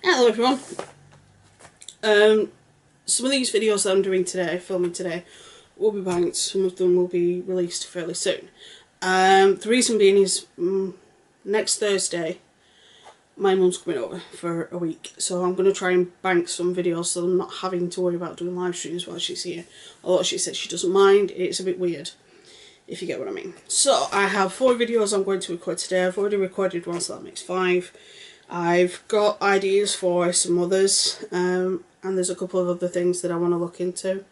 Hello everyone. Some of these videos that I'm doing today, filming today, will be banked. Some of them will be released fairly soon. The reason being is next Thursday my mum's coming over for a week, so I'm going to try and bank some videos so I'm not having to worry about doing live streams while she's here. Although she said she doesn't mind, it's a bit weird, if you get what I mean. So I have 4 videos I'm going to record today. I've already recorded one, so that makes 5. I've got ideas for some others, and there's a couple of other things that I want to look into,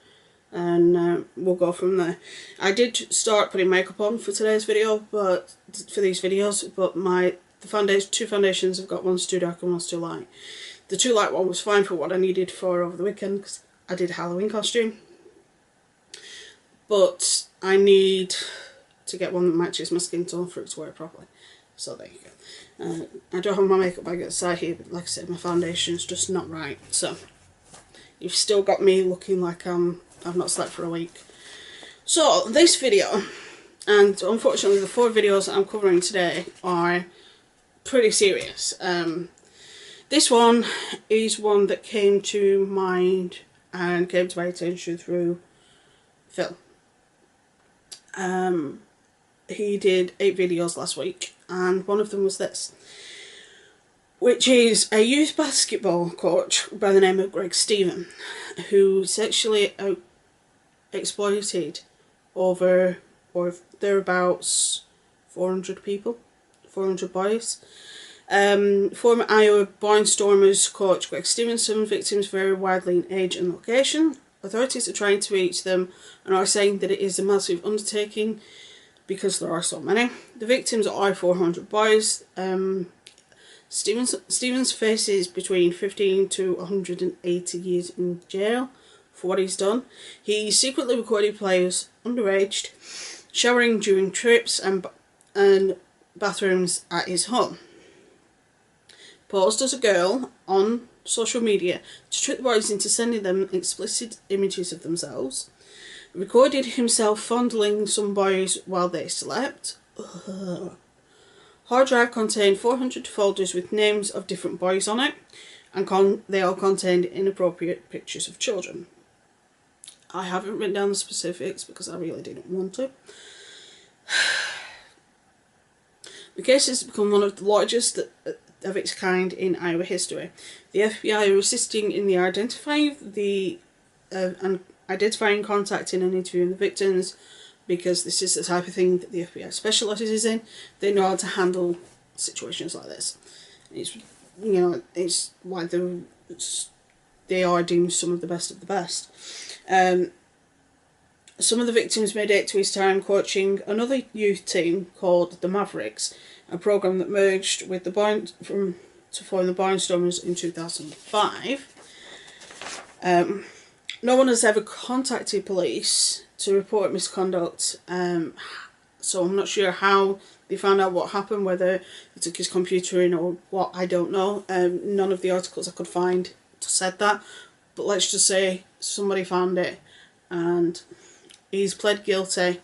and we'll go from there. I did start putting makeup on for today's video, but for these videos, but the 2 foundations I've got, one's too dark and one's too light. The too light one was fine for what I needed for over the weekend because I did a Halloween costume, but I need to get one that matches my skin tone for it to wear it properly. So there you go. I don't have my makeup bag at the side here, but like I said, my foundation's just not right. So you've still got me looking like I've not slept for a week. So this video, and unfortunately the 4 videos that I'm covering today are pretty serious. This one is one that came to mind and came to my attention through Phil. He did 8 videos last week, and one of them was this, which is a youth basketball coach by the name of Greg Stephen, who sexually exploited over, or thereabouts, 400 people, 400 boys. Former Iowa Barnstormers coach Greg Stevenson. Victims vary widely in age and location. Authorities are trying to reach them and are saying that it is a massive undertaking because there are so many. The victims are 400 boys. Stevens faces between 15 to 180 years in jail for what he's done. He secretly recorded players underaged showering during trips and bathrooms at his home. Posed as a girl on social media to trick the boys into sending them explicit images of themselves. Recorded himself fondling some boys while they slept. Hard drive contained 400 folders with names of different boys on it, and they all contained inappropriate pictures of children. I haven't written down the specifics because I really didn't want to. The case has become one of the largest of its kind in Iowa history. The FBI are assisting in the identifying, contacting and interviewing the victims, because this is the type of thing that the FBI specialises in. They know how to handle situations like this. It's, you know, it's why they are deemed some of the best of the best. Some of the victims made it to his time coaching another youth team called the Mavericks, a program that merged with to form the Barnstormers in 2005. No one has ever contacted police to report misconduct, so I'm not sure how they found out what happened, whether they took his computer in or what, I don't know. None of the articles I could find said that, but let's just say somebody found it, and he's pled guilty,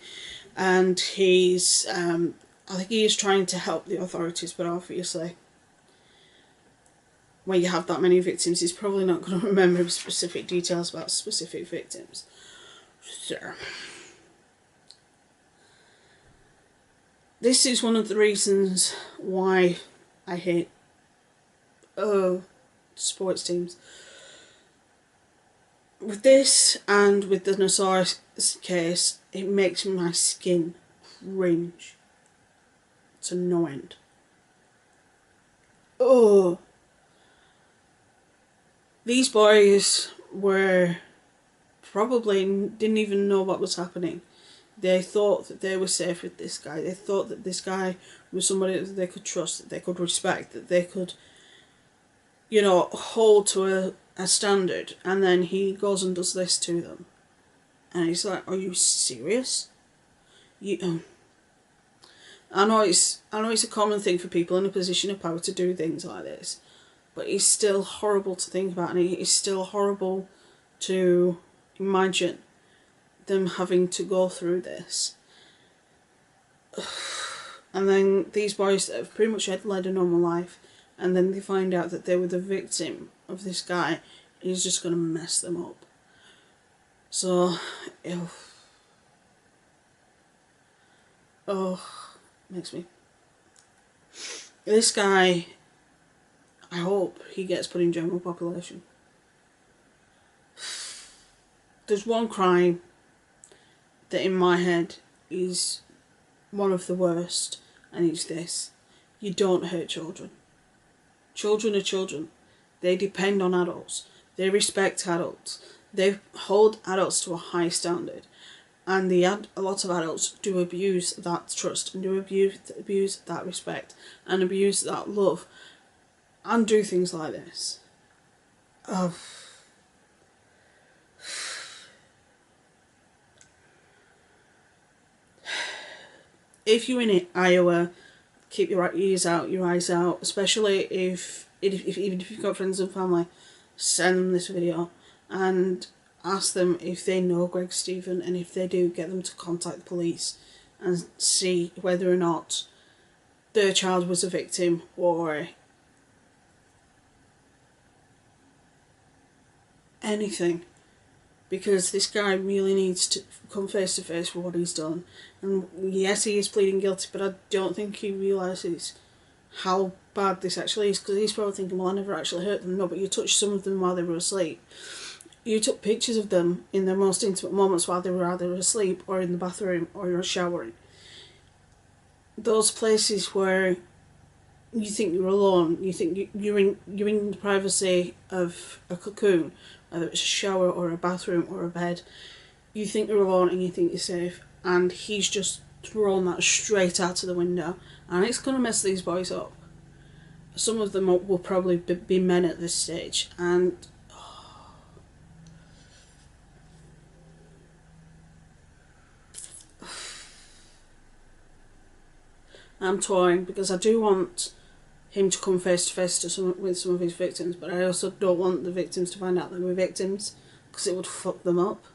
and he's, I think he is trying to help the authorities, but obviously when you have that many victims, he's probably not going to remember specific details about specific victims. So this is one of the reasons why I hate sports teams. With this and with the Nassar case, it makes my skin cringe to no end. Oh, these boys were probably didn't even know what was happening. They thought that they were safe with this guy. They thought that this guy was somebody that they could trust, that they could respect, that they could, you know, hold to a standard. And then he goes and does this to them. And he's like, are you serious? I know it's a common thing for people in a position of power to do things like this, but it's still horrible to think about, and it's still horrible to imagine them having to go through this. And then these boys that have pretty much led a normal life and then they find out that they were the victim of this guy, he's just going to mess them up. So, ew. Oh, makes me... This guy, I hope he gets put in general population. There's one crime that in my head is one of the worst, and it's this. You don't hurt children. Children are children. They depend on adults. They respect adults. They hold adults to a high standard. And a lot of adults do abuse that trust, and do abuse that respect, and abuse that love, and do things like this. If you're in Iowa, keep your ears out, your eyes out, especially if even if you've got friends and family, send them this video and ask them if they know Greg Stephen, and if they do, get them to contact the police and see whether or not their child was a victim or anything. Because this guy really needs to come face to face with what he's done. And yes, he is pleading guilty, but I don't think he realises how bad this actually is, because he's probably thinking, well, I never actually hurt them. No, but you touched some of them while they were asleep. You took pictures of them in their most intimate moments while they were either asleep or in the bathroom or showering. Those places where you think you're alone, you think you're in the privacy of a cocoon, whether it's a shower or a bathroom or a bed, you think you're alone and you think you're safe, and he's just thrown that straight out of the window, and it's going to mess these boys up. Some of them will probably be men at this stage, and I'm toying, because I do want him to come face to face with some of his victims, but I also don't want the victims to find out they were victims, because it would fuck them up.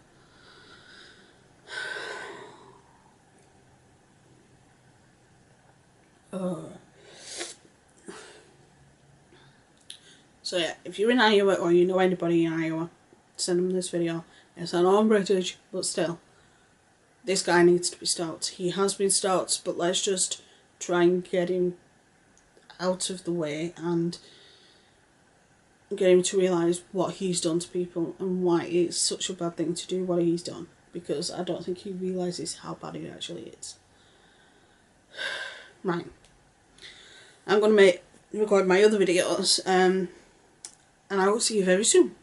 So yeah, if you're in Iowa or you know anybody in Iowa, send them this video. Yes, I know I'm British, but still, this guy needs to be stopped. He has been stopped, but let's just try and get him out of the way and get him to realise what he's done to people and why it's such a bad thing to do what he's done, because I don't think he realises how bad it actually is. Right. I'm going to record my other videos, and I will see you very soon.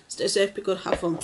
Stay safe, be good, have fun.